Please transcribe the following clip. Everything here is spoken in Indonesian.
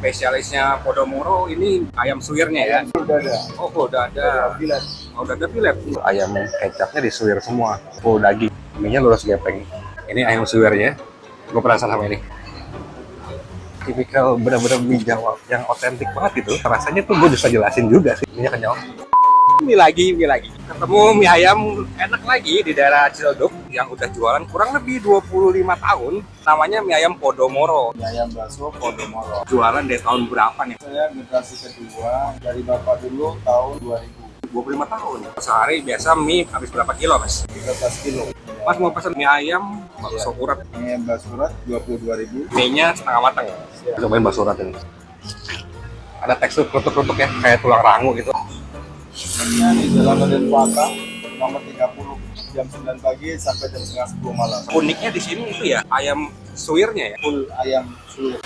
Spesialisnya Podomoro ini ayam suwirnya ya. Udah ada. Oh, udah ada. Filet. Oh, udah ada filet. Ayam kecapnya disuwir semua. Oh, daging. Mie-nya lurus gepeng. Ini ayam suwirnya. Gue penasaran sama ini. Tipikal benar-benar mie Jawa yang otentik banget itu. Rasanya tuh gue bisa jelasin juga sih. Mie kenyal. Mie lagi. Ketemu mie ayam enak lagi di daerah Ciledug yang udah jualan kurang lebih 25 tahun. Namanya mie ayam Podomoro. Mie ayam bakso Podomoro. Jualan dari tahun berapa nih? Saya generasi kedua dari bapak dulu tahun 2000. 25 tahun. Sehari biasa mie habis berapa kilo, Mas? 13 kilo. Mas mau pesan mie ayam, bakso urat. Mie ayam bakso urat 22.000. Mie-nya setengah matang. Siap. Cobain bakso urat ini. Ada tekstur kerutuk-kerutuk ya, kayak tulang rangu gitu. Ini di Jalan Raden Fata, nomor 30, jam 9 pagi sampai jam setengah 10 malam. Uniknya di sini itu ya, ayam suwirnya ya. Full ayam suwir.